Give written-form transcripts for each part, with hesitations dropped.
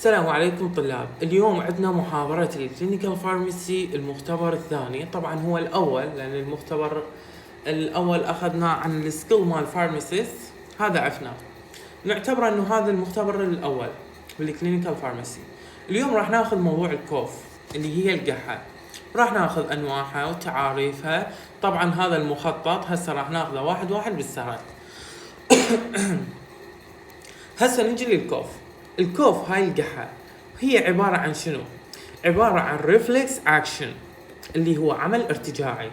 السلام عليكم طلاب. اليوم عندنا محاضرة الكلينيكال فارماسي المختبر الثاني. طبعا هو الأول لأن المختبر الأول أخذنا عن السكيل مال فارماسيست، هذا عرفناه، نعتبر أنه هذا المختبر الأول بالكلينيكال فارماسي. اليوم راح ناخذ موضوع الكوف اللي هي القحة، راح ناخذ أنواعها وتعاريفها. طبعا هذا المخطط هسه راح ناخذه واحد واحد بالسرعة. هسه نجي للكوف. الكوف هاي القحة هي عبارة عن شنو؟ عبارة عن ريفلكس اكشن اللي هو عمل ارتجاعي.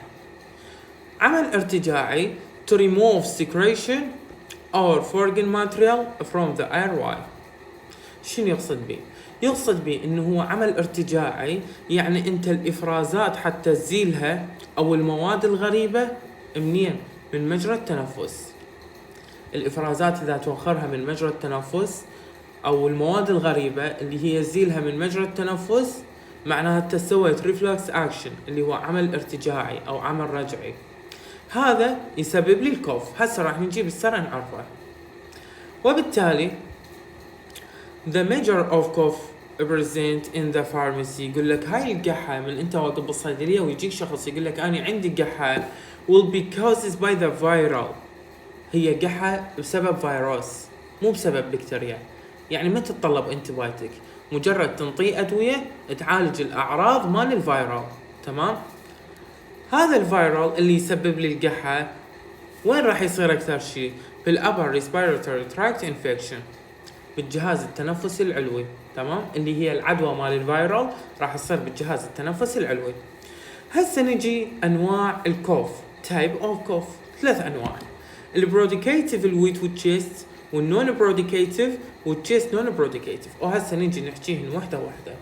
عمل ارتجاعي to remove secretion or foreign material from the airway. شنو يقصد بيه؟ يقصد بيه انه هو عمل ارتجاعي، يعني انت الافرازات حتى تزيلها او المواد الغريبة منين؟ من مجرى التنفس. الافرازات اذا توخرها من مجرى التنفس او المواد الغريبة اللي هي زيلها من مجرى التنفس، معناها انت سويت ريفلكس اكشن اللي هو عمل ارتجاعي او عمل رجعي. هذا يسبب لي الكوف. هسه راح نجي بالسرعة نعرفه. وبالتالي the measure of cough present in the pharmacy، يقول لك هاي القحة من انت واقف بالصيدلية ويجيك شخص يقول لك انا عندي قحة will be caused by the viral. هي قحة بسبب فيروس مو بسبب بكتيريا، يعني ما تتطلب انتبايوتيك، مجرد تنطيه ادويه تعالج الاعراض مال الفيرال. تمام. هذا الفيرال اللي يسبب لي القحه وين راح يصير اكثر شيء؟ بالابر ريسبيراتوري تراكت انفكشن، بالجهاز التنفسي العلوي. تمام، اللي هي العدوى مال الفيرال راح تصير بالجهاز التنفسي العلوي. هسه نجي انواع الكوف، تايب اوف كوف. ثلاث انواع: البروديكيتيف الويت والتشيست، والنون بروديكيتيف والتشيست نون بروديكيتيف. وهسه نجي نحكيهن وحده وحده.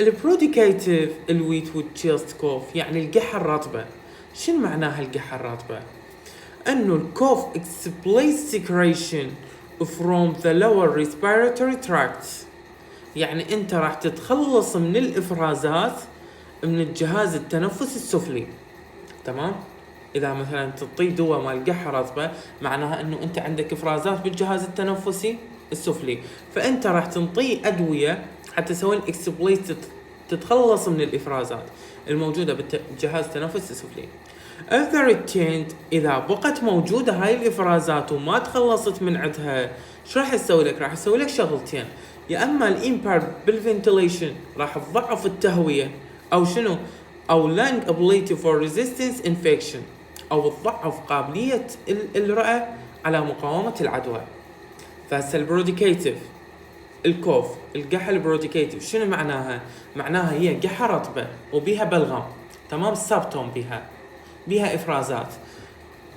البروديكيتيف الويت والتشيست كوف يعني القحة الرطبة. شنو معناها القحة الرطبة؟ انه الكوف explains secretion from the lower respiratory tract، يعني انت راح تتخلص من الافرازات من الجهاز التنفسي السفلي. تمام. اذا مثلا تعطي دواء مال قحة رطبة معناها انه انت عندك افرازات بالجهاز التنفسي السفلي، فانت راح تنطيه ادوية حتى تسوي الاكسبليت، تتخلص من الافرازات الموجودة بالجهاز التنفسي السفلي. if the retained، اذا بقت موجودة هاي الافرازات وما تخلصت من عندها، شو راح يسوي لك؟ راح يسوي لك شغلتين: يا اما الامبير بالفنتيليشن راح تضعف التهوية، او شنو؟ او lung ability for resistance infection، او تضعف قابلية الرئة على مقاومة العدوى. فهسه البروديكيتيف الكوف، القحة البروديكيتيف شنو معناها؟ معناها هي قحة رطبة وبيها بلغم. تمام، سبتوم بيها افرازات.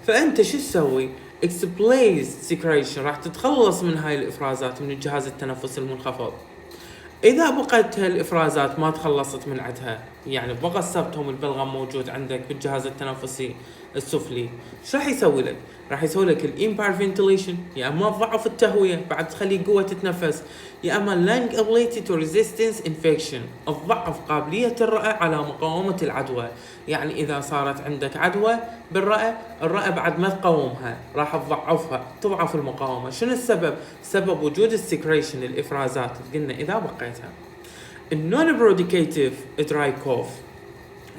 فانت شو تسوي؟ explains secretion، راح تتخلص من هاي الافرازات من الجهاز التنفسي المنخفض. اذا بقت الافرازات ما تخلصت من عندها، يعني بقى السبتوم البلغم موجود عندك بالجهاز التنفسي السفلي، شو راح يسوي لك؟ راح يسوي لك الامبير فنتيليشن، يا اما تضعف التهويه بعد تخلي قوه تتنفس، يا اما lung ability to resistance infection، تضعف قابليه الرئه على مقاومه العدوى. يعني اذا صارت عندك عدوى بالرئه، الرئه بعد ما تقاومها راح تضعفها، تضعف المقاومه. شنو السبب؟ سبب وجود السكريشن، الافرازات قلنا اذا بقيتها. النون بروديكيتيف دراي كوف،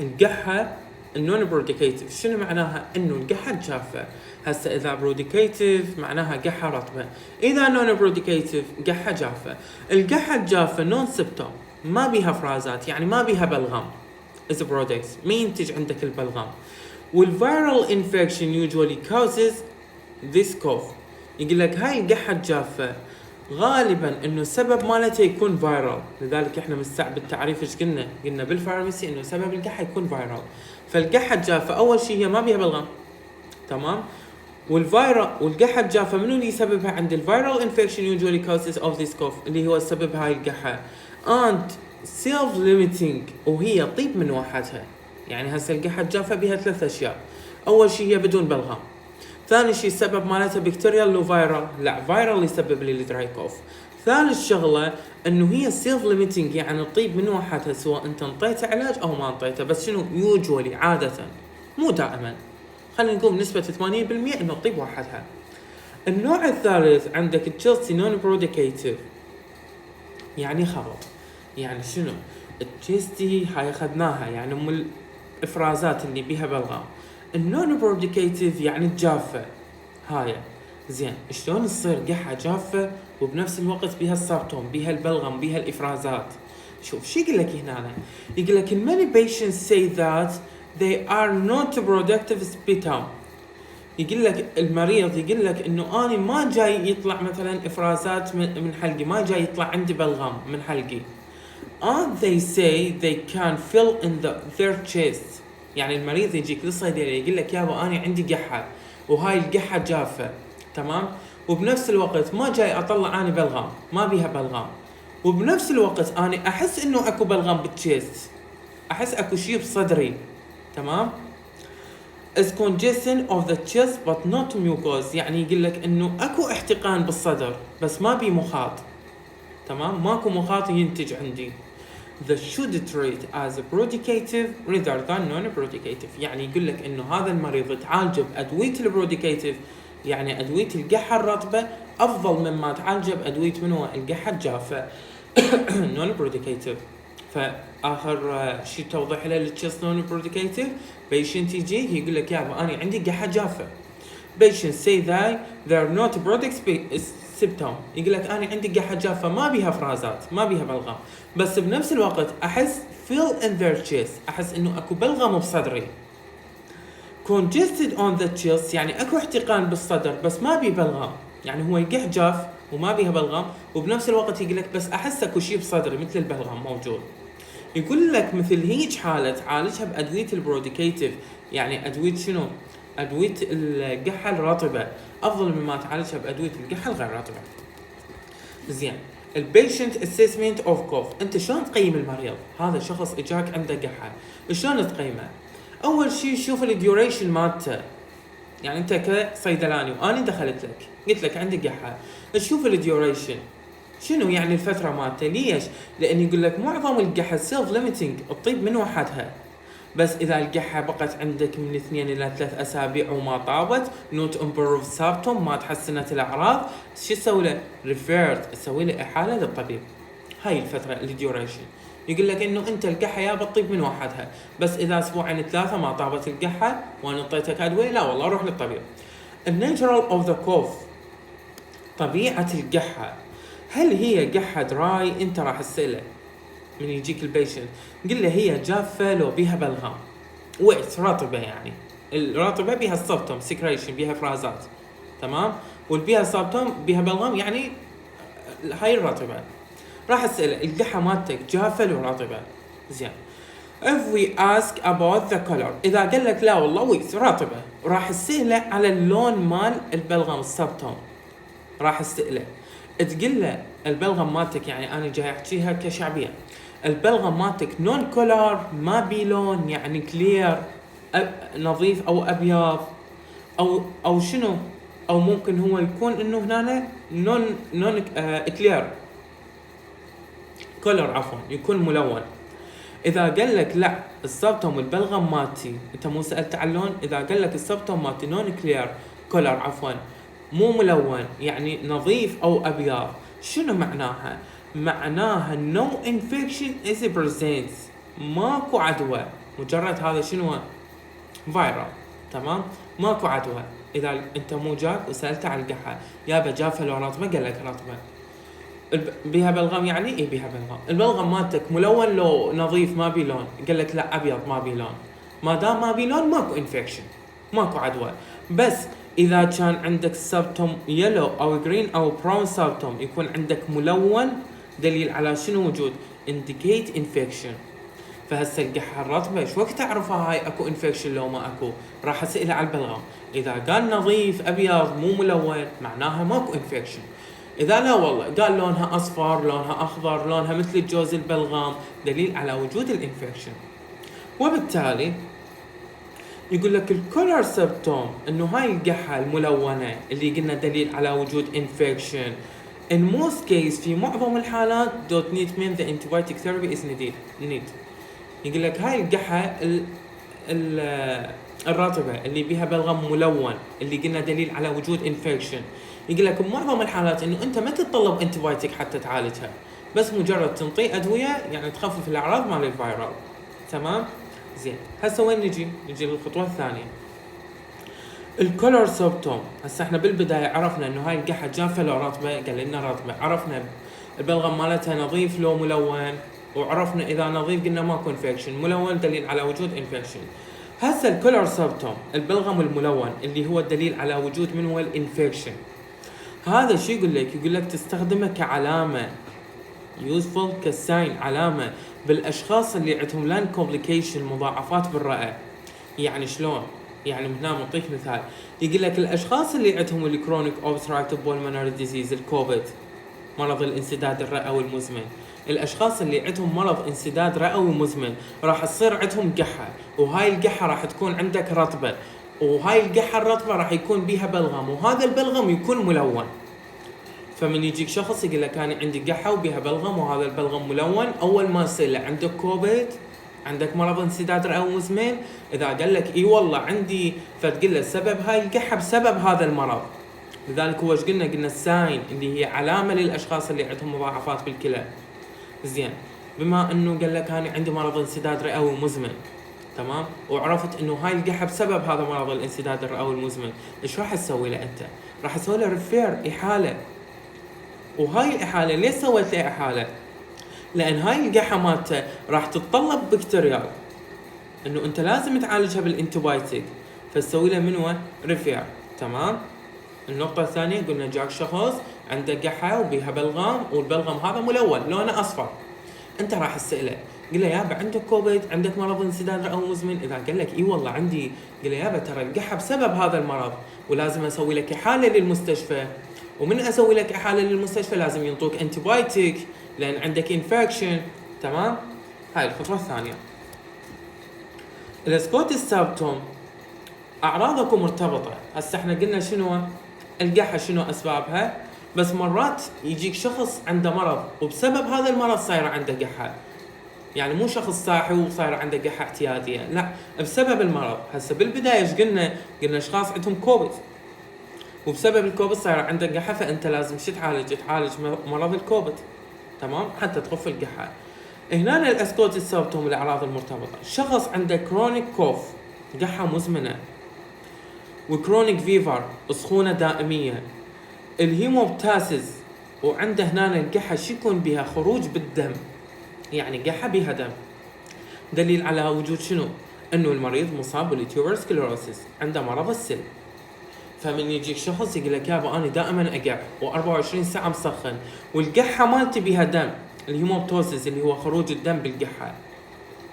القحة النون بروديكيتيف شنو معناها؟ انه القحة الجافة. هسه اذا بروديكيتيف معناها قحة رطبة، اذا نون بروديكيتيف قحة جافة. القحة الجافة نون سبتوم، ما بيها افرازات، يعني ما بيها بلغم. is products، ما ينتج عندك البلغم. والفيرال انفكشن usually causes this cough. يقول لك هاي القحة الجافة غالبا انه السبب مالتها يكون فايرال، لذلك احنا بالتعريف ايش قلنا؟ قلنا بالفارماسي انه سبب القحة يكون فايرال. فالقحة الجافة اول شيء هي ما بيها بلغم. تمام. والقحة الجافة منو اللي يسببها؟ عند الفيرال انفكشن usually causes of this cough، اللي هو السبب هاي القحة. and self limiting، وهي طيب من وحدها. يعني هسه القحة الجافة بها ثلاث اشياء: اول شيء هي بدون بلغم، ثاني شيء السبب مالتها بكتيريال لو فايرال، لا فايرال يسبب لي الدراي كوف. ثالث شغله انه هي سيلف ليميتنج، يعني تطيب من وحدها سواء انت انطيته علاج او ما انطيته، بس شنو يوجولي عاده مو دائما، خلينا نقول نسبه 80% انه تطيب وحدها. النوع الثالث عندك تشيلسي نون بروديكيتيف، يعني خبط. يعني شنو؟ التشيستي هاي اخذناها يعني من الافرازات اللي بيها بلغم. النون بروديكيتيف يعني الجافة هاي. زين شلون تصير قحة جافة وبنفس الوقت بيها السبتوم بيها البلغم بيها الافرازات؟ شوف شو يقول لك هنا. يقول لك many patients say that they are not productive sputum. يقول لك المريض يقول لك انه انا ما جاي يطلع مثلا افرازات من حلقي، ما جاي يطلع عندي بلغم من حلقي. and they say they can feel in their chest. يعني المريض يجيك للصيدلية يقول لك يابا انا عندي قحة وهاي القحة جافة، تمام، وبنفس الوقت ما جاي اطلع اني بلغم، ما بيها بلغم، وبنفس الوقت انا احس انه اكو بلغم بالتشيست، احس اكو شيء بصدري، تمام. is congestion of the chest but not mucus. يعني يقول لك انه اكو احتقان بالصدر بس ما بي مخاط، تمام، ماكو مخاط ينتج عندي. the should treat as a prodicative rather than non-prodicative. يعني يقول لك انه هذا المريض تعالجه بادويه البروديكيتيف، يعني ادويه القحه الرطبه افضل مما تعالجه بادويه منو القحه الجافه non prodicative. فاخر شيء توضح له للتشست نون بروديكيتيف، بيشنت يجي يقول لك يابا انا عندي قحه جافه. patients say that they're not product symptom. يقول لك انا عندي قحه جافه ما بيها افرازات ما بيها بلغم، بس بنفس الوقت احس feel in their chest، احس انه اكو بلغم بصدري. congested on the chest يعني اكو احتقان بالصدر بس ما بي بلغم، يعني هو يقح جاف وما بيها بلغم، وبنفس الوقت يقول لك بس احس اكو شيء بصدري مثل البلغم موجود. يقول لك مثل هيج حاله تعالجها بادويه البروديكيتيف، يعني ادويه شنو؟ ادويه القحه الرطبه افضل مما تعالجها بادويه القحه الغير رطبه. زين البيشنت اسسمنت اوف كوف، انت شلون تقيم المريض؟ هذا شخص اجاك عنده قحه، شلون تقيمه؟ اول شيء شوف الديوريشن مالته، يعني انت كصيدلاني وانا دخلت لك قلت لك عندي قحه، تشوف الديوريشن شنو يعني الفتره مالته. ليش؟ لان يقول لك معظم القحه سيلف ليميتنج تطيب من وحدها، بس اذا القحه بقت عندك من 2 الى 3 اسابيع وما طابت نوت امبروف سابتوم ما تحسنت الاعراض، شو تسوي له؟ ريفيرت، تسوي له احاله للطبيب. هاي الفتره الديوريشن يقول لك انه انت القحه يا بتطيب من وحدها، بس اذا اسبوعين 3 ما طابت القحه وانا اعطيتك ادويه لا والله روح للطبيب. الناتشرال اوف ذا كوف، طبيعه القحه، هل هي قحه دراي؟ انت راح تساله من يجيك البيشنت قل له هي جافه لو بيها بلغم، ويت رطبه، يعني الرطبه بيها السبتوم سكريشن بيها افرازات، تمام، والبيها السبتوم بيها بلغم يعني هاي الرطبه. راح اساله القحه مالتك جافه لو رطبه؟ زين if we ask about the color، اذا قال لك لا والله ويت رطبه، راح اساله على اللون مال البلغم السبتوم، راح اساله تقول له البلغم مالتك، يعني انا جاي احكيها كشعبيه، البلغم مالتك نون كولر ما بي لون، يعني كلير نظيف او ابيض او شنو، او ممكن هو يكون انه هنا نون كلير كولر عفوا يكون ملون. اذا قال لك لا السبتوم البلغم مالتي، انت مو سالت عن اللون، اذا قال لك السبتوم مالتي نون كلير كولر عفوا مو ملون يعني نظيف او ابيض، شنو معناها؟ معناها no infection is present، ماكو عدوى، مجرد هذا شنو؟ فايرال، تمام، ماكو عدوى. اذا انت مو جاك وسالته عن القحه يابا جافه لو رطبه؟ قال لك رطبه. بيها بلغم يعني ايه بيها بلغم؟ البلغم مالتك ملون لو نظيف ما بي لون؟ قال لك لا ابيض ما بي لون. ما دام ما بي لون ماكو انفكشن ماكو عدوى. بس اذا كان عندك سبتوم يلو او جرين او براون سبتوم يكون عندك ملون، دليل على شنو وجود indicate infection. فهسه القحه الرطبه ايش وقت تعرفها هاي اكو انفكشن لو ما اكو؟ راح اساله على البلغم، اذا قال نظيف ابيض مو ملون معناها ماكو انفكشن. اذا لا والله قال لونها اصفر لونها اخضر لونها مثل الجوز البلغم، دليل على وجود الانفكشن. وبالتالي يقول لك الكولر سيمبتوم انه هاي القحه الملونه اللي قلنا دليل على وجود انفكشن in most case في معظم الحالات don't need mean the antibiotic therapy is needed. يقول لك هاي القحه الرطبه اللي بيها بلغم ملون اللي قلنا دليل على وجود انفكشن، يقول لك بمعظم الحالات انه انت ما تتطلب انتبايوتيك حتى تعالجها، بس مجرد تنطيه ادويه يعني تخفف الاعراض مال الفيرال. تمام زين. هسه وين نجي للخطوه الثانيه، الكولر سيمبتوم. هسه احنا بالبدايه عرفنا انه هاي القحه جافه لو رطبه، قال لنا رطبه، عرفنا البلغم مالتها نظيف لو ملون، وعرفنا اذا نظيف قلنا ماكو انفكشن، ملون دليل على وجود انفكشن. هسه الكولر سيمبتوم البلغم الملون اللي هو الدليل على وجود من هو الانفكشن. هذا شو يقول لك تستخدمه كعلامه يوزفول كساين، علامه بالاشخاص اللي عندهم لان كومبليكيشن مضاعفات بالرئه. يعني شلون؟ يعني من هنا نعطيك مثال، يقول لك الاشخاص اللي عندهم الكرونيك اوبستراكتيف بولمونري ديزيز الكوفيد، مرض الانسداد الرئوي المزمن، الاشخاص اللي عندهم مرض انسداد رئوي مزمن راح تصير عندهم قحه، وهاي القحه راح تكون عندك رطبه، وهاي القحه الرطبه راح يكون بيها بلغم، وهذا البلغم يكون ملون. فمن يجيك شخص يقول لك انا عندي قحه وبيها بلغم وهذا البلغم ملون، اول ما يصير له عندك كوفيد، عندك مرض انسداد رئوي مزمن، اذا قال لك اي والله عندي، فتقول له سبب هاي القحه بسبب هذا المرض. لذلك هو ايش قلنا الساين اللي هي علامه للاشخاص اللي عندهم مضاعفات بالكلى. زين، بما انه قال لك انا عندي مرض انسداد رئوي مزمن، تمام، وعرفت انه هاي القحه بسبب هذا مرض الانسداد الرئوي المزمن، ايش راح تسوي له انت؟ راح تسوي له ريفير، احاله. وهاي الاحاله ليش سويت له احاله؟ لان هاي القحه مالته راح تتطلب بكتيريال، انه انت لازم تعالجها بالانتبايوتيك، فتسوي له منو ريفير. تمام. النقطه الثانيه قلنا جاك شخص عنده قحه وبيها بلغم، والبلغم هذا ملون لونه اصفر، انت راح تساله قل له يابا عندك كوفيد، عندك مرض انسداد رئوي مزمن؟ اذا قال لك اي والله عندي، قل له يابا ترى القحه بسبب هذا المرض، ولازم اسوي لك احاله للمستشفى، ومن اسوي لك احاله للمستشفى لازم ينطوك انتبايوتيك لان عندك انفكشن. تمام. هاي الخطوه الثانيه. السكوتس سيمبتوم اعراضكم مرتبطه. هسه احنا قلنا شنو القحه، شنو اسبابها، بس مرات يجيك شخص عنده مرض وبسبب هذا المرض صاير عنده قحه، يعني مو شخص صاحي وصاير عنده قحه اعتياديه، لا، بسبب المرض. هسه بالبدايه ايش قلنا اشخاص عندهم كوفيد وبسبب الكوفيد صاير عنده قحه، فانت لازم شو تعالج مرض الكوفيد، تمام، حتى تخف القحه. هنا الاسكوتس سيمبتوم الاعراض المرتبطه، شخص عنده كرونيك كوف، قحه مزمنه، وكرونيك فيفر، سخونه دائميه، الهيموبتاسيس، وعنده هنا القحه شو يكون بها خروج بالدم، يعني قحه بها دم، دليل على وجود شنو؟ انه المريض مصاب بالتيوبرسكلوروسيس، عنده مرض السل. فمن يجيك شخص يقول لك يابا انا دائما اقع و24 ساعه مسخن والقحه مالتي بها دم، الهيموبتوسيس اللي هو خروج الدم بالقحه،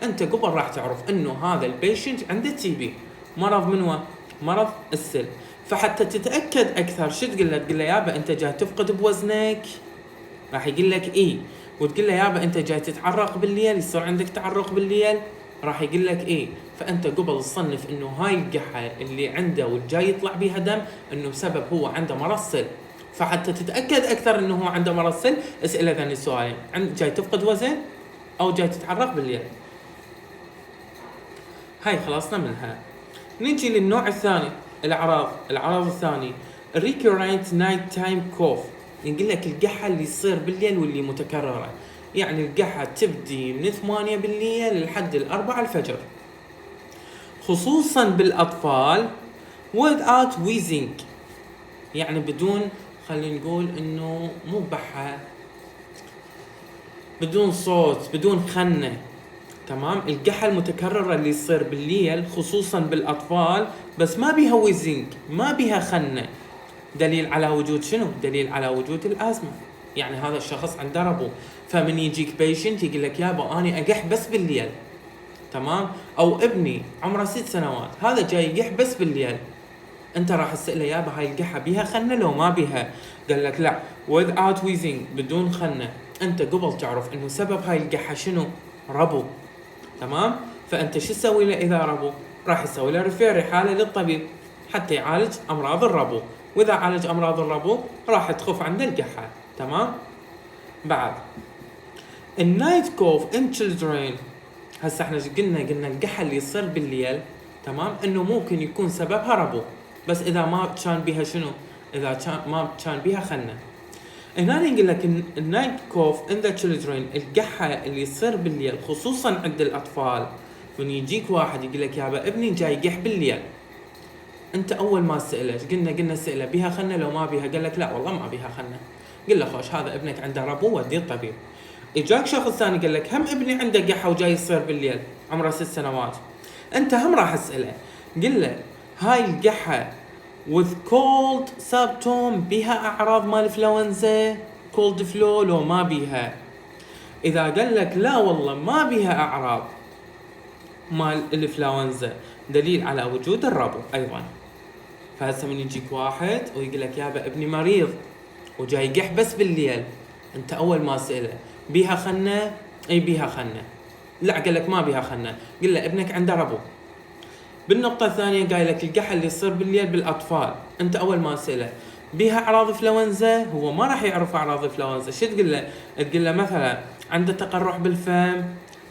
انت قبل راح تعرف انه هذا البيشنت عنده تي بي، مرض منو؟ مرض السل. فحتى تتاكد اكثر شو تقول له؟ تقول له يابا انت جاي تفقد بوزنك؟ راح يقول لك اي. وتقول له يابا انت جاي تتعرق بالليل، يصير عندك تعرق بالليل؟ راح يقول لك ايه. فانت قبل تصنف انه هاي القحه اللي عنده والجاي يطلع بيها دم انه بسبب هو عنده مرض سل. فحتى تتاكد اكثر انه هو عنده مرض سل، اساله ذني السؤالين، جاي تفقد وزن او جاي تتعرق بالليل. هاي خلصنا منها. نجي للنوع الثاني، الاعراض الثاني recurrent night time cough، يقول لك القحه اللي يصير بالليل واللي متكرره، يعني القحه تبدي من 8 بالليل لحد 4 الفجر، خصوصا بالاطفال without wheezing، يعني بدون، خلينا نقول انه مو بحه، بدون صوت، بدون خنه. تمام. القحه المتكرره اللي يصير بالليل خصوصا بالاطفال، بس ما بيها ويزنج، ما بيها خنه، دليل على وجود شنو؟ دليل على وجود الازمه، يعني هذا الشخص عنده ربو. فمن يجيك بيشنت يقول لك يابا اني اقح بس بالليل، تمام، او ابني عمره 6 سنوات هذا جاي يقح بس بالليل، انت راح تساله يابا هاي القحه بيها خنه لو ما بيها؟ قال لك لا without wheezing، بدون خنه. انت قبل تعرف انه سبب هاي القحه شنو؟ ربو. تمام. فانت شو تسوي له اذا ربو؟ راح تسوي له ريفير، حاله للطبيب حتى يعالج امراض الربو، واذا عالج امراض الربو راح تخف عنده القحه. تمام. بعد النايت كوف ان تشيلدرن، هسه احنا قلنا القحه اللي يصير بالليل، تمام، انه ممكن يكون سببها ربو، بس اذا ما كان بها شنو؟ اذا كان ما كان بها خنه. هنا يقول لك النايت كوف ان ذا تشيلدرن، القحه اللي تصير بالليل خصوصا عند الاطفال. من يجيك واحد يقول لك يابا ابني جاي يقح بالليل، انت اول ما سأله قلنا سأله بيها خنه لو ما بيها، قال لك لا والله ما بيها خنه، قل له خوش هذا ابنك عنده ربو وديه الطبيب. اجاك شخص ثاني قال لك هم ابني عنده قحه وجاي يصير بالليل عمره 6 سنوات، انت هم راح تسأله قل له هاي القحه with cold symptom بيها اعراض مال انفلونزا cold flu لو ما بيها. اذا قال لك لا والله ما بيها اعراض مال الانفلونزا، دليل على وجود الربو ايضا. فهسه من يجيك واحد ويقول لك يابا ابني مريض وجاي يقح بس بالليل، انت اول ما سأله بيها خنه؟ اي بيها خنه. لا قال لك ما بيها خنه، قل له ابنك عنده ربو. بالنقطة الثانية قايل لك القحة اللي يصير بالليل بالأطفال، أنت أول ما تسأله بيها أعراض إنفلونزا، هو ما راح يعرف أعراض إنفلونزا، شو تقول له؟ تقول له مثلا عنده تقرح بالفم،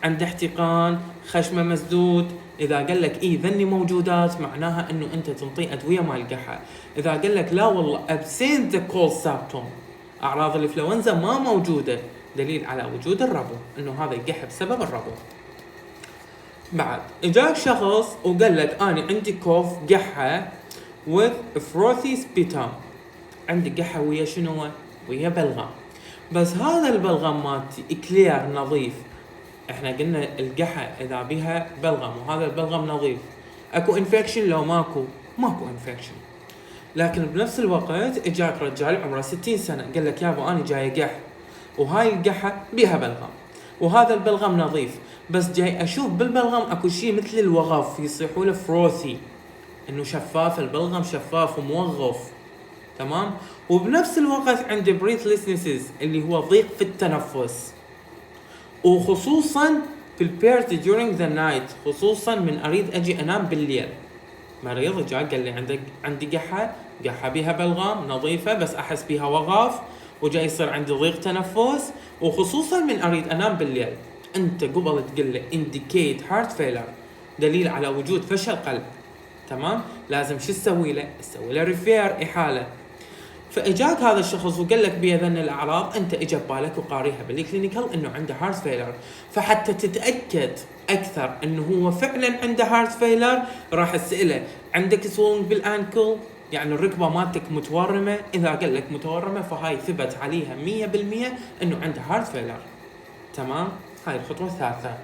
عنده احتقان، خشمه مسدود. إذا قال لك إيه ذني موجودات معناها إنه أنت تنطيه أدوية مال القحة. إذا قال لك لا والله absent the cold symptom، أعراض الإنفلونزا ما موجودة، دليل على وجود الربو، إنه هذا يقح بسبب الربو. بعد اجاك شخص وقال لك انا عندي كوف قحه with frothy sputum، عندي قحه ويا شنو؟ ويا بلغم، بس هذا البلغم مالتي كلير نظيف. احنا قلنا القحه اذا بيها بلغم وهذا البلغم نظيف، اكو انفكشن لو ماكو انفكشن. لكن بنفس الوقت اجاك رجال عمره 60 سنه قال لك يابا انا جاي قح وهاي القحه بيها بلغم وهذا البلغم نظيف، بس جاي اشوف بالبلغم اكو شيء مثل الوغف يصيحوا له فروثي، انه شفاف البلغم شفاف وموغف، تمام. وبنفس الوقت عندي بريثلسنسز اللي هو ضيق في التنفس، وخصوصا في البيرت during the night، خصوصا من اريد اجي انام بالليل. مريض جاء قال لي عندي قحه بيها بلغم نظيفه بس احس بيها وغف وجاي يصير عندي ضيق تنفس، وخصوصا من اريد انام بالليل. انت قبل تقول له indicate heart failure، دليل على وجود فشل قلب، تمام. لازم شو تسوي له؟ تسوي له ريفير، احاله. فاجاك هذا الشخص وقال لك بيها ذن الاعراض، انت اجى ببالك وقاريها بالكلينيكال انه عنده هارت فيلر، فحتى تتاكد اكثر انه هو فعلا عنده هارت فيلر راح تساله عندك سوينج بالانكل، يعني الركبه مالتك متورمه. اذا قال لك متورمه فهاي ثبت عليها 100% انه عنده هارت فيلر، تمام. هاي الخطوه الثالثه.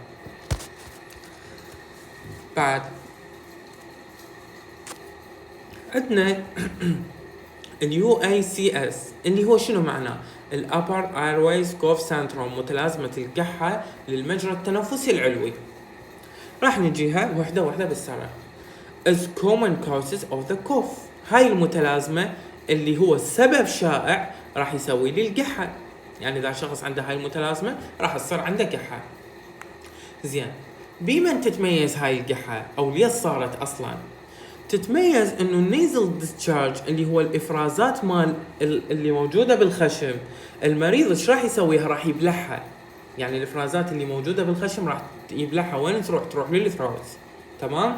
بعد عندنا اليو اي سي اس اللي هو شنو معناه؟ الابر ايرويز كوف ساندروم، متلازمه القحه للمجرى التنفسي العلوي. راح نجيها وحده وحده بالسرعه. is common causes of the cough، هاي المتلازمه اللي هو سبب شائع راح يسوي لي القحه. يعني اذا شخص عنده هاي المتلازمه راح تصير عنده قحه. زين، بمن تتميز هاي القحه او ليش صارت اصلا؟ تتميز انه النيزل ديسشارج اللي هو الافرازات مال اللي موجوده بالخشم، المريض ايش راح يسويها؟ راح يبلعها. يعني الافرازات اللي موجوده بالخشم راح يبلعها. وين تروح للثروت، تمام.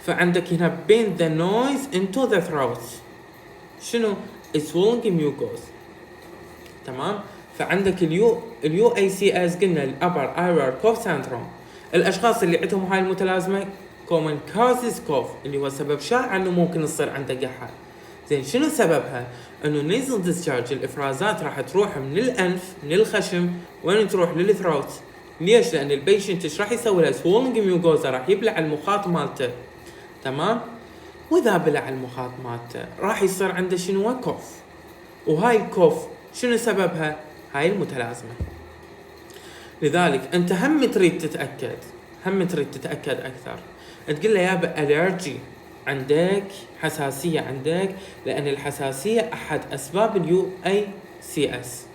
فعندك هنا بين the noise into the throat، شنو؟ swelling mucus، تمام. فعندك اليو اي سي اس قلنا الابر ايرور كوف ساندروم. الاشخاص اللي عندهم هاي المتلازمه common causes cough اللي هو سبب شائع انه ممكن يصير عنده قحه. زين، شنو سببها؟ انه nasal discharge الافرازات راح تروح من الانف من الخشم، وين تروح؟ للثروت. ليش؟ لان البيشنت ايش راح يسوي له؟ swallowing mucosa، راح يبلع المخاط مالته، تمام. واذا بلع المخاط مالته راح يصير عنده شنو؟ كوف. وهاي الكوف شنو سببها؟ هاي المتلازمه. لذلك انت هم تريد تتاكد اكثر، تقول له يابا الرجي عندك، حساسيه عندك، لان الحساسيه احد اسباب اليو اي سي اس،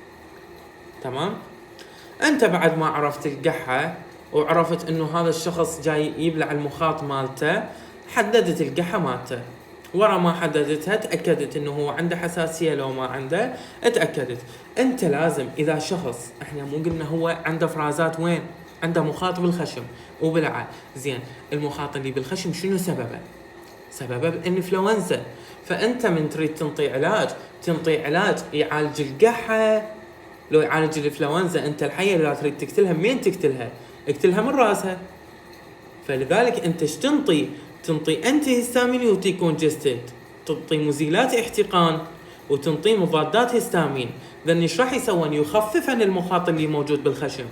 تمام. انت بعد ما عرفت القحه وعرفت انه هذا الشخص جاي يبلع المخاط مالته، حددت القحه مالته. ورا ما حددتها تاكدت انه هو عنده حساسيه لو ما عنده، اتاكدت. انت لازم اذا شخص، احنا مو قلنا هو عنده فرازات وين؟ عنده مخاط بالخشم وبلعه. زين، المخاط اللي بالخشم شنو سببه؟ سببه الانفلونزا. فانت من تريد تنطي علاج تنطي علاج يعالج القحة. لو يعالج الانفلونزا، انت الحية اللي تريد تقتلها مين تقتلها؟ اقتلها من راسها. فلذلك انت ايش تنطي انتي هيستامين وتيكونجستد، تعطي مزيلات احتقان وتنطي مضادات هيستامين. ذن ايش راح يسوون؟ يخفف عن المخاط اللي موجود بالخشم،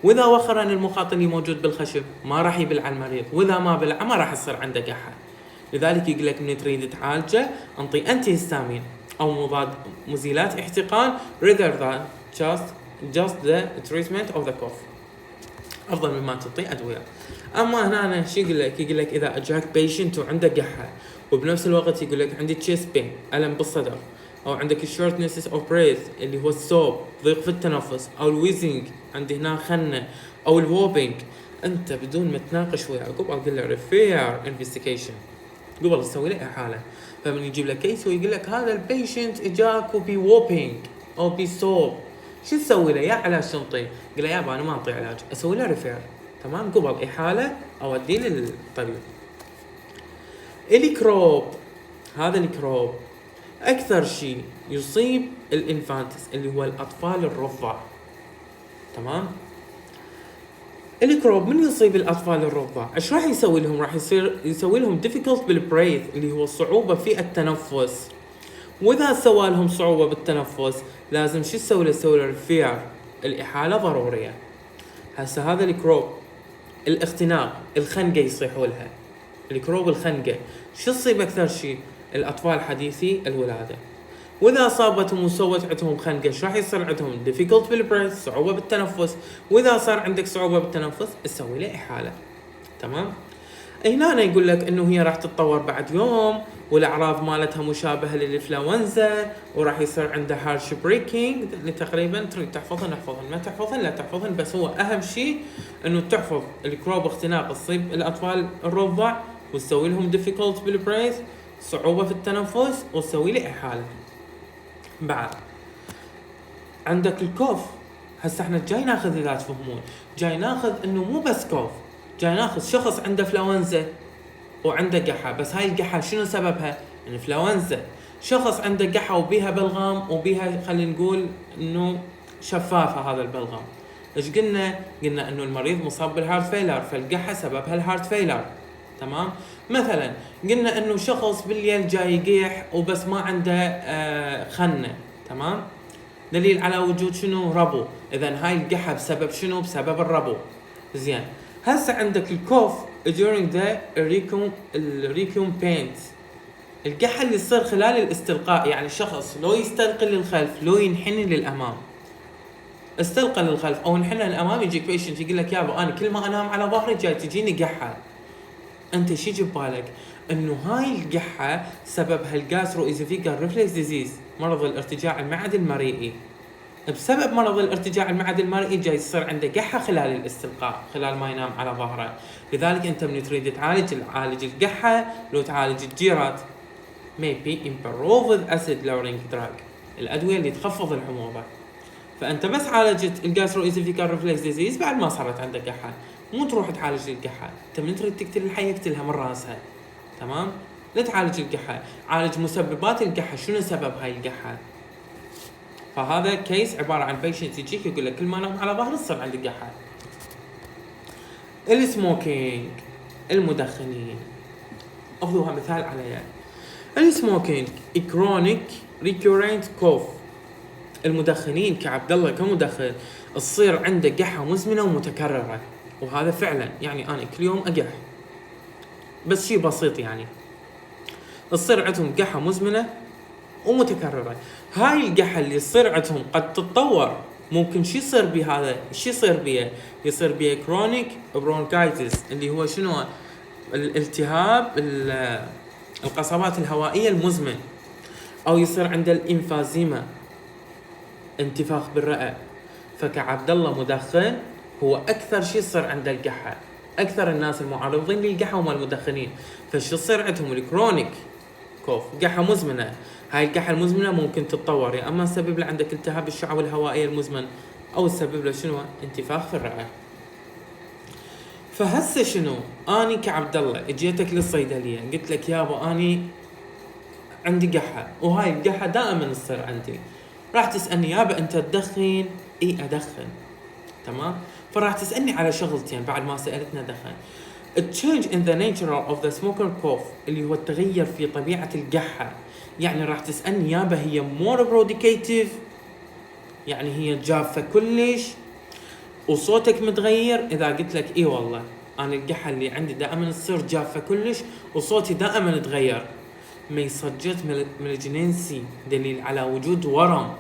واذا وخر عن المخاط اللي موجود بالخشم ما راح يبلع المريض، واذا ما بلع ما راح يصير عنده قحة. لذلك يقول لك من تريد تعالجه انطي انتي هيستامين او مضاد مزيلات احتقان rather than just the treatment of the cough، افضل مما تعطي ادويه. اما هنا أنا شو يقول لك؟ يقول لك اذا اجاك بيشنت وعنده قحه وبنفس الوقت يقول لك عندي تشيست بين، الم بالصدر، او عندك الشورتنس اوف بريث اللي هو الصوب، ضيق في التنفس، او الويزنج عندي هنا خنه، او الووبينج، انت بدون ما تناقش وياه قبل اقول له ريفير انفستيجيشن، قبل تسوي له احاله. فمن يجيب لك كيس ويقول لك هذا البيشنت اجاك وبي ووبينج او بي صوب، شو تسوي له؟ يا علاج تنطي؟ قل له يابا انا ما اعطي علاج، اسوي له ريفير، تمام، قبل احاله اوديه للطبيب. الكروب، هذا الكروب اكثر شيء يصيب الانفانتس اللي هو الاطفال الرضع، تمام. الكروب من يصيب الاطفال الرضع ايش راح يسوي لهم؟ راح يسوي لهم difficult بالبريث اللي هو الصعوبه في التنفس، واذا سوى لهم صعوبه بالتنفس لازم شو تسوي له؟ تسوي له ريفير، الاحاله ضروريه. هسه هذا الكروب الاختناق، الخنقه يصيحوا لها، الكروب الخنقه شو تصيب اكثر شيء؟ الاطفال حديثي الولاده. واذا اصابتهم وسوت عندهم خنقه ايش راح يصير عندهم؟ difficult بالبريث، صعوبه بالتنفس، واذا صار عندك صعوبه بالتنفس تسوي له احاله، تمام. هنا أنا يقول لك انه هي راح تتطور بعد يوم والاعراض مالتها مشابهه للانفلونزا، وراح يصير عندها هارش بريكينج اللي تقريبا تريد تحفظهن احفظهن، ما تحفظهن لا تحفظهن، بس هو اهم شيء انه تحفظ الكروب اختناق تصيب الاطفال الرضع وتسوي لهم difficult بالبريث، صعوبه في التنفس، وتسوي له احاله. بعد عندك الكوف، هسه احنا جاي ناخذ اذا تفهمون، جاي ناخذ انه مو بس كوف، جاي ناخذ شخص عنده انفلونزا وعنده قحة، بس هاي القحة شنو سببها؟ انفلونزا. شخص عنده قحة وبيها بلغم وبيها خلينا نقول انه شفافة هذا البلغم، ايش قلنا؟ قلنا انه المريض مصاب بالهارت فيلر، فالقحة سببها الهارت فيلر، تمام. مثلا قلنا انه شخص بالليل جاي يقيح وبس ما عنده خنة، تمام، دليل على وجود شنو؟ ربو. اذا هاي القحة بسبب شنو؟ بسبب الربو. زين، هسه عندك الكوف during the recompense، القحة اللي تصير خلال الاستلقاء، يعني الشخص لو يستلقي للخلف لو ينحني للامام، استلقى للخلف او انحنى للامام، يجيك بيشنت يقول لك يابا انا كل ما انام على ظهري جاي تجيني قحة، انت شي يجي ببالك؟ انه هاي القحة سببها الجاسترو ايزوفيجال ريفلكس ديزيز، مرض الارتجاع المعدي المريئي. بسبب مرض الارتجاع المعدي المرئي جاي يصير عنده قحة خلال الاستلقاء، خلال ما ينام على ظهره. لذلك انت من تريد تعالج القحة، لو تعالج الجيرات maybe improve with acid lowering drug، الادوية اللي تخفض الحموضة. فانت بس عالجت الجاستروإيزوفيجال ريفلكس ديزيز بعد ما صارت عندك قحة، مو تروح تعالج القحة. انت من تريد تقتل الحية اقتلها من راسها، تمام. لا تعالج القحة، عالج مسببات القحة، شنو سبب هاي القحة. فهذا كيس عبارة عن بيشنت يجيك يقول لك كل ما انام على ظهري تصير عندي قحة. السموكينج، المدخنين، افضلها مثال عليها. السموكينج كرونيك ريكورنت كوف، المدخنين كعبد الله كمدخن تصير عنده قحة مزمنة ومتكررة، وهذا فعلا يعني انا كل يوم اقح، بس شيء بسيط يعني تصير عندهم قحة مزمنة ومتكررة. هاي القحة اللي يصير عندهم قد تتطور، ممكن شو يصير بهذا؟ شو يصير بيه؟ يصير بيه كرونيك برونكايتس اللي هو شنو؟ الالتهاب القصبات الهوائية المزمن، او يصير عنده الانفازيما، انتفاخ بالرئة. فكعبد الله مدخن هو اكثر شيء يصير عنده القحة، اكثر الناس المعرضين للقحة هم المدخنين. فشو يصير عندهم؟ الكرونيك كوف، قحة مزمنة. هاي القحة المزمنة ممكن تتطور يا اما تسبب له عندك التهاب الشعب الهوائي المزمن، او تسبب له شنو؟ انتفاخ في الرئة. فهسه شنو؟ اني كعبد الله اجيتك للصيدلية قلت لك يابا اني عندي قحة وهاي القحة دائما تصير عندي، راح تسألني يابا انت تدخن؟ اي ادخن، تمام. فراح تسألني على شغلتين بعد ما سألتنا دخن. A change in the nature of the smoker cough اللي هو التغير في طبيعة القحة. يعني راح تسألني يابا هي more brodicative، يعني هي جافة كلش وصوتك متغير؟ اذا قلت لك اي والله انا القحة اللي عندي دائما تصير جافة كلش وصوتي دائما تغير، may suggest malignancy، دليل على وجود ورم.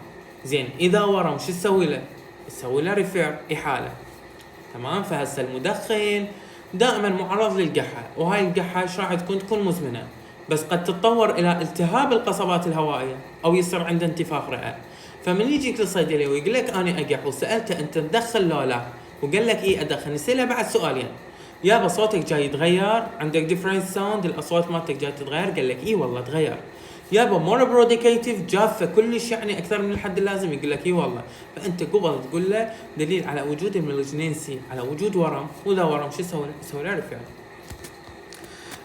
زين اذا ورم شو تسوي له؟ تسوي له ريفير، احالة، تمام. فهسه المدخن دائما معرض للقحة، وهاي القحة ايش راح تكون مزمنة، بس قد تتطور الى التهاب القصبات الهوائية او يصير عنده انتفاخ رئة. فمن يجيك للصيدلي ويقول لك انا اقح وسالته انت تدخن لو لا وقال لك اي ادخن، نسأله بعد سؤالين، يابا صوتك جاي يتغير؟ عندك ديفرنت ساوند، الاصوات مالتك جاي تتغير؟ قال لك اي والله تغير. يابا مور بروديكيتيف، جافه كلش يعني اكثر من الحد اللازم؟ يقول لك اي والله. فانت قبل تقول له دليل على وجود المالجنسي، على وجود ورم، واذا ورم شو يسوي له؟ يسوي له ريفير.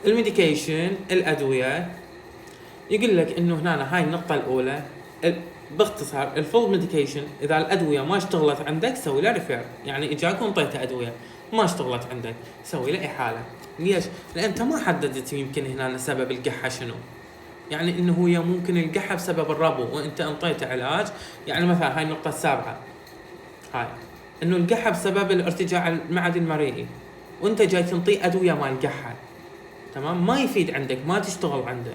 الميديكيشن، الادويه، يقول لك انه هنا هاي النقطه الاولى باختصار الفول ميديكيشن، اذا الادويه ما اشتغلت عندك سوي له ريفير، يعني اجاك وانطيته ادويه ما اشتغلت عندك سوي له احاله. ليش؟ لان انت ما حددت يمكن هنا سبب القحه شنو، يعني انه هي ممكن القحه بسبب الربو وانت انطيته علاج، يعني مثلا هاي النقطه السابعه، هاي انه القحه بسبب الارتجاع المعدي المريئي وانت جاي تنطيه ادويه مال القحه، تمام، ما يفيد عندك، ما تشتغل عنده،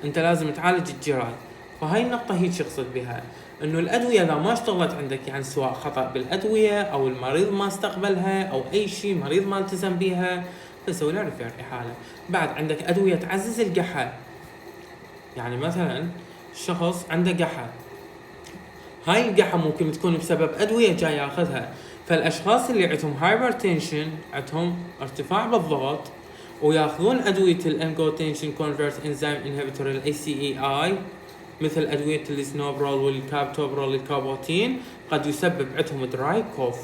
انت لازم تعالج الجراي. فهاي النقطة هي اقصد بها، انه الادوية اذا ما اشتغلت عندك، يعني سواء خطأ بالادوية او المريض ما استقبلها او اي شيء، مريض ما التزم بها، فسوي له ريفير، احالة. بعد عندك ادوية تعزز القحة، يعني مثلا شخص عنده قحة، هاي القحة ممكن تكون بسبب ادوية جاي ياخذها. فالاشخاص اللي عندهم هايبرتنشن، عندهم ارتفاع بالضغط، وياخذون ادويه الانجوتنشن كونفرت انزيم انهبيتور الاي سي اي اي، مثل ادويه السنوبرول والكابتوبرول الكابوتين، قد يسبب عندهم دراي كوف.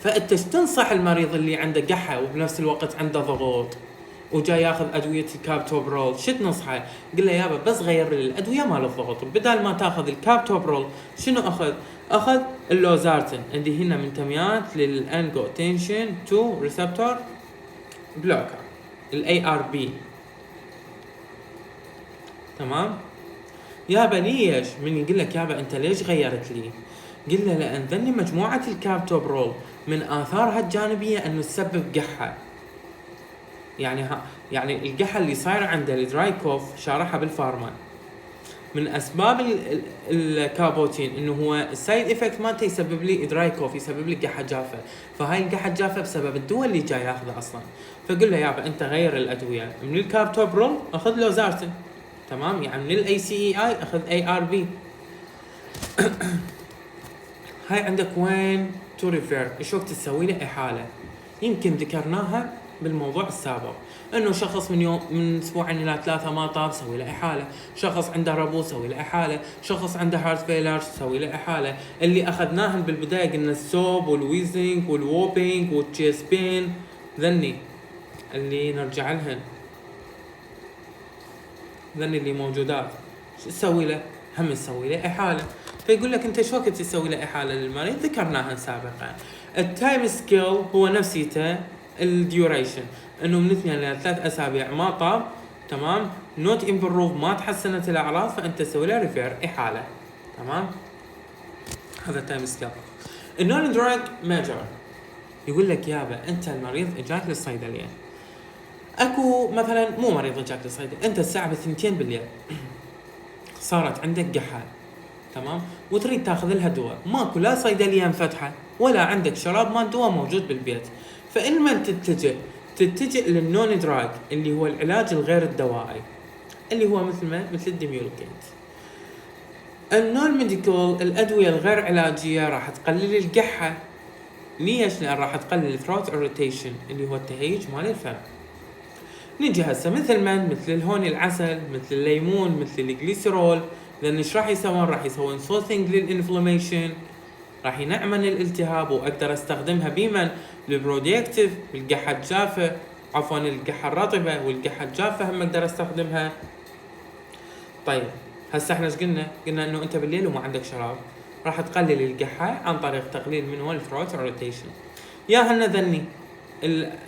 فانت تنصح المريض اللي عنده قحه وبنفس الوقت عنده ضغط وجاي ياخذ ادويه الكابتوبرول، شو تنصحه؟ قل له يابا بس غير لي الادويه مال الضغط، بدل ما تاخذ الكابتوبرول شنو اخذ اللوزارتن، عندي هنا منتميات للانجوتنشن 2 ريسبتور بلوكر الاي ار بي، تمام. يابا ليش؟ من يقول لك يابا انت ليش غيرت لي؟ قل له لان ذني مجموعه الكابتوبرول من اثارها الجانبيه انه تسبب قحه، يعني القحه اللي صايره عنده الدراي كوف شارحها بالفارما، من اسباب الكابوتين انه هو السايد افكت مالته يسبب لي دراي كوف، يسبب لي قحه جافه، فهاي القحه الجافه بسبب الدواء اللي جاي ياخذه اصلا. فقل له يابا انت غير الادويه، من الكابتوبرول اخذ لوزارتن، تمام، يعني من الاي سي اي اي اخذ اي ار بي. هاي عندك وين تو ريفير، ايش وقت تسوي له احاله؟ يمكن ذكرناها بالموضوع السابق، انه شخص من اسبوعين الى 3 ما طاب سوي له احاله، شخص عنده ربو سوي له احاله، شخص عنده هارت فيلر سوي له احاله. اللي اخذناهن بالبدايه قلنا السوب والويزنج والووبينج والتشيست بين، ذني اللي نرجع لهن، ذني اللي موجودات، شو تسوي له؟ هم تسوي له احاله. فيقول لك انت شو وقت تسوي له احاله للمريض؟ ذكرناها سابقا. التايم سكيل هو نفسيته الديوريشن، انه من 2 الى 3 اسابيع ما طاب، تمام، نوت امبروف، ما تحسنت الاعراض، فانت تسوي له ريفير، احاله، تمام. هذا التايم سكيل. النون دراج ميجر، يقول لك يابا انت المريض اجاك للصيدليه، اكو مثلا مو مريض اجاك للصيدليه، انت الساعه 2 بالليل صارت عندك قحه، تمام، وتريد تاخذ لها دواء، ماكو لا صيدليه مفتحه ولا عندك شراب مال دواء موجود بالبيت، فإنما تتجه للنون دراج اللي هو العلاج الغير الدوائي، اللي هو مثل الديميولوكيت. النون ميديكال الادويه الغير علاجيه راح تقلل القحه. ليش؟ لان راح تقلل الثروت اريتيشن اللي هو التهيج مال الفم. نجي هسه مثل الهون العسل، مثل الليمون، مثل الجليسرول، لان ايش راح يسوون؟ راح يسوون سوثينج للانفلاميشن، راح ينعمن الالتهاب، واقدر استخدمها بمن؟ البروديكتيف، القحه الجافه، عفوا القحه الرطبه والقحه الجافه هم اقدر استخدمها. طيب هسه احنا ايش قلنا؟ قلنا انه انت بالليل وما عندك شراب راح تقلل القحة عن طريق تقليل من الثروت روتيشن. يا هنا ذني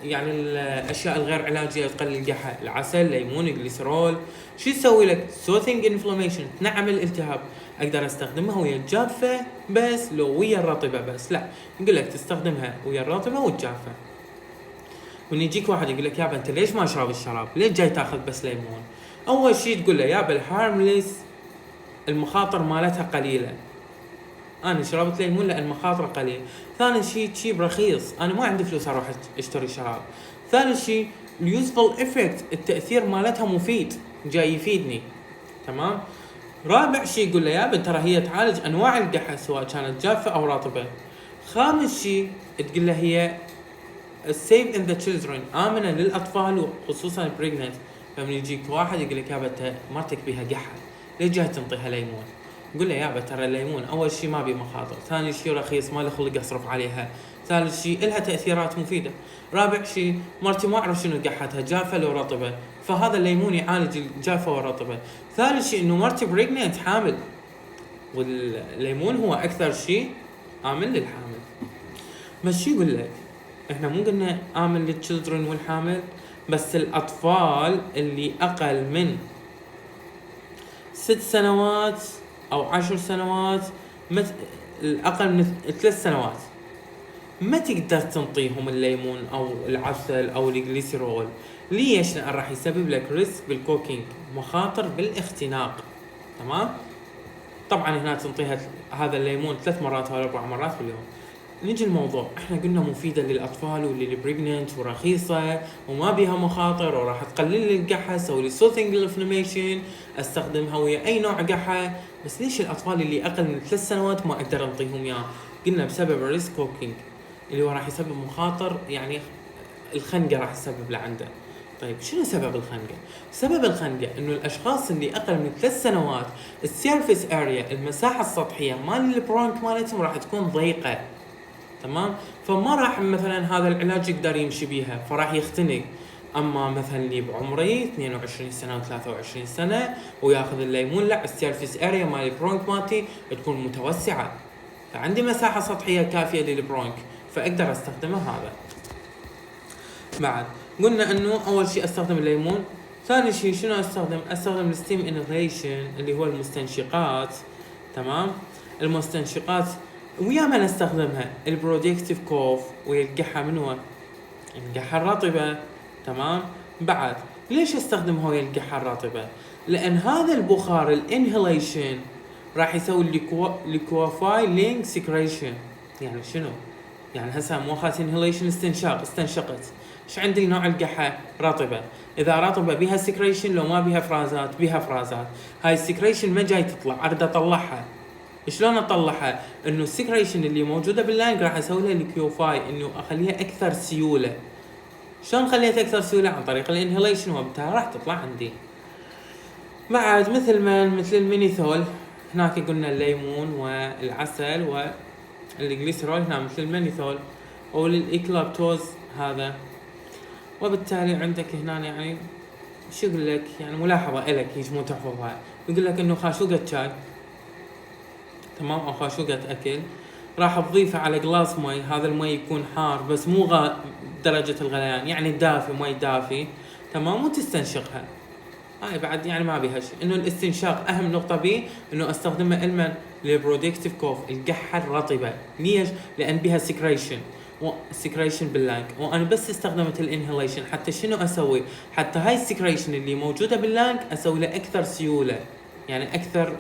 يعني الاشياء الغير علاجيه تقلل القحة، العسل، ليمون، جليسرول. شو يسوي لك؟ سوثينج انفلاميشن، تنعم الالتهاب. اقدر استخدمها ويا الجافه بس لو ويا الرطبه بس؟ لا، يقول لك تستخدمها ويا الرطبه والجافه. وان يجيك واحد يقول لك يابا انت ليش ما اشرب الشراب؟ ليش جاي تاخذ بس ليمون؟ اول شيء تقول له يابا الهارمليس المخاطر مالتها قليله، انا شربت ليمون لان مخاطره قليل. ثاني شيء تشيب رخيص، انا ما عندي فلوس اروح اشتري شراب. ثالث شيء اليوزفul افكت، التاثير مالتها مفيد، جاي يفيدني. تمام. رابع شيء يقول له يابا ترى هي تعالج انواع القحة سواء كانت جافه او رطبه. خامس شيء تقول له هي safe in the children، امنه للاطفال وخصوصا pregnant. فمن يجيك واحد يقول لك يابا انت مرتك بيها قحة ليش جاي تنطيها ليمون؟ قول له يابا ترى الليمون اول شيء ما بي مخاطر، ثاني شيء رخيص ما له خلق اصرف عليها، ثالث شيء لها تاثيرات مفيده، رابع شيء مرتي ما اعرف شنو قحتها جافه لو رطبه، فهذا الليمون يعالج الجافه والرطبه. ثالث شيء انه مرتي بريجننت حامل، والليمون هو اكثر شيء امن للحامل. بس شو يقول لك؟ احنا مو قلنا امن للتشلدرن والحامل بس، الاطفال اللي اقل من 6 سنوات او 10 سنوات، الاقل من 3 سنوات ما تقدر تنطيهم الليمون او العسل او الجليسرول. ليش؟ لان راح يسبب لك ريسك بالكوكينج، مخاطر بالاختناق. تمام. طبعا هنا تنطيها هذا الليمون 3 مرات او 4 مرات باليوم. نيجي الموضوع، احنا قلنا مفيده للاطفال وللبريجننت ورخيصه وما بيها مخاطر وراح تقلل لي القحه، سوي لي سوثينج انفلاميشن، استخدمها ويا اي نوع قحه. بس ليش الاطفال اللي اقل من 3 سنوات ما اقدر انطيهم اياه؟ قلنا بسبب الريسك كوكينج اللي هو راح يسبب مخاطر، يعني الخنقه راح يسبب لعنده. طيب شنو سبب الخنقه؟ سبب الخنقه انه الاشخاص اللي اقل من 3 سنوات السيرفيس اريا، المساحه السطحيه مال البرونك مالتهم راح تكون ضيقه. تمام. فما راح مثلا هذا العلاج يقدر يمشي بيها، فراح يختنق. اما مثلا اللي بعمري 22 سنه و23 سنه وياخذ الليمون، لا السيرفيس اريا مال البرونك مالتي تكون متوسعه، فعندي مساحه سطحيه كافيه للبرونك فاقدر استخدمه هذا. بعد قلنا انه اول شيء استخدم الليمون. ثاني شيء شنو استخدم الستيم انهيليشن اللي هو المستنشقات. تمام. المستنشقات ويا ما نستخدمها البرودكتيف كوف ويا القحة منو؟ القحة الرطبة. تمام. بعد ليش استخدمها ويا القحة الرطبة؟ لان هذا البخار الانهيليشن راح يسوي ليكوفاي لينك سكريشن. يعني شنو؟ يعني هسه مو اخذت انهيليشن استنشقت. ايش عندي نوع القحة؟ رطبة. اذا رطبة بيها سكريشن، لو ما بيها فرازات بيها فرازات. هاي السكريشن ما جاي تطلع، اريد اطلعها. شلون اطلعها؟ انه السكريشن اللي موجوده باللانج راح اسوي لها ليكيوفاي، انه اخليها اكثر سيوله. شلون خليتها اكثر سيوله؟ عن طريق الانهيليشن، وبالتالي راح تطلع عندي. بعد مثل المينيثول، هناك قلنا الليمون والعسل والجليسرول، هنا مثل المينيثول او الايكلابتوز هذا. وبالتالي عندك هنا يعني شو يقول لك؟ يعني ملاحظه الك هيك مو تحفظها، يقول لك انه خاشوقه شاي، تمام، او خاشوقة اكل، راح تضيفه على جلاس مي. هذا المي يكون حار بس مو درجة الغليان، يعني دافي، مي دافي. تمام. وتستنشقها. هاي بعد يعني ما بيها شيء. انه الاستنشاق اهم نقطة بيه انه استخدمها المن للبرودكتيف كوف، القحة الرطبة. ليش؟ لان بها سكريشن باللانج، وانا بس استخدمت الانهيليشن حتى شنو اسوي؟ حتى هاي السكريشن اللي موجودة باللانج اسوي لها اكثر سيولة، يعني اكثر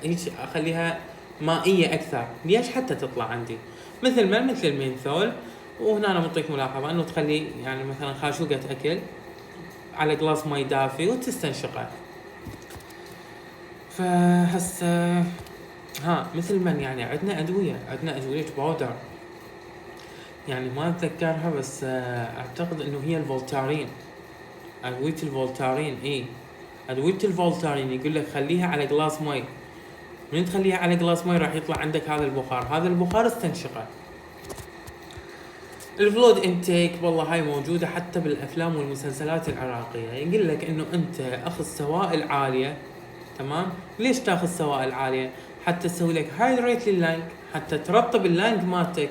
هيك اخليها مائية أكثر. ليش؟ حتى تطلع عندي مثل المينثول. وهنا أنا معطيك ملاحظة إنه تخلي يعني مثلا خاشوقة أكل على جلاس مي دافي وتستنشقه. فهسه مثل يعني عندنا أدوية باودر، يعني ما أتذكرها بس أعتقد إنه هي الفولتارين، أدوية الفولتارين. أدوية الفولتارين يقول لك خليها على جلاس مي. من تخليها على جلاس مي راح يطلع عندك هذا البخار استنشقه. الفلود انتيك والله هاي موجودة حتى بالافلام والمسلسلات العراقية، يقول لك انه انت اخذ سوائل عالية. تمام. ليش تاخذ سوائل عاليه؟ حتى تسوي لك هايدريت لللانج، حتى ترطب اللانج مالتك.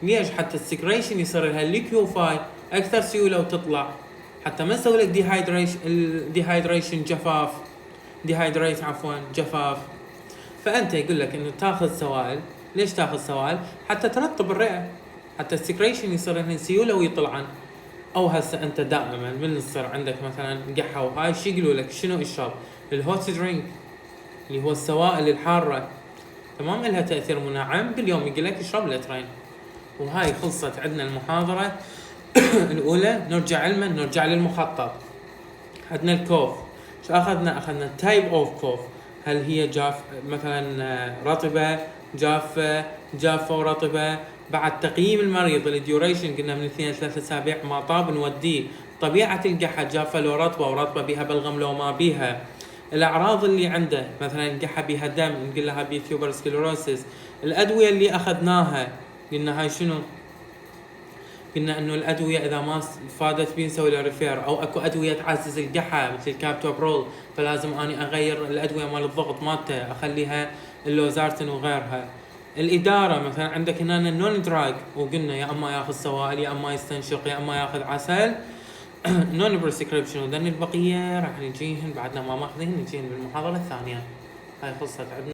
ليش؟ حتى السكريشن يصير لها ليكيوفاي اكثر سيوله وتطلع، حتى ما نسوي لك ديهايدريشن جفاف، جفاف. فانت يقول لك انه تاخذ سوائل. ليش تاخذ سوائل؟ حتى ترطب الرئه، حتى السكريشن يصير لها سيوله ويطلعن. او هسه انت دائما من يصير عندك مثلا قحه وهاي، شو يقولوا لك؟ شنو اشرب؟ الهوت درينك اللي هو السوائل الحاره، تمام، لها تاثير مناعم باليوم، يقول لك اشرب لترين. وهاي خلصت عندنا المحاضره الاولى. نرجع للمخطط. عندنا الكوف، شو اخذنا؟ اخذنا تايب اوف كوف، هل هي جاف مثلا رطبه، جافه ورطبه. بعد تقييم المريض الديوريشن، قلنا من 2 ل 3 اسابيع، ما طاب نوديه. طبيعه القحه، جافه لو رطبه، ورطبه بها بلغم لو ما بيها. الاعراض اللي عنده، مثلا القحه بها دم، نقول لها بي تيوبر سكليروسيس. الادويه اللي اخذناها، قلنا هاي شنو؟ قلنا انه الادويه اذا ما فادت بي نسوي لها ريفير، او اكو ادويه تعزز القحه مثل الكابتوبرول، فلازم اني اغير الادويه مال الضغط مالته، اخليها اللوزارتن وغيرها. الاداره مثلا عندك هنا النون دراج، وقلنا يا اما ياخذ سوائل، يا اما يستنشق، يا اما ياخذ عسل. نون بريسكريبشن. وذن البقيه راح نجيهن بعدنا ما ماخذين، نجيهن بالمحاضره الثانيه. هاي خلصت عندنا.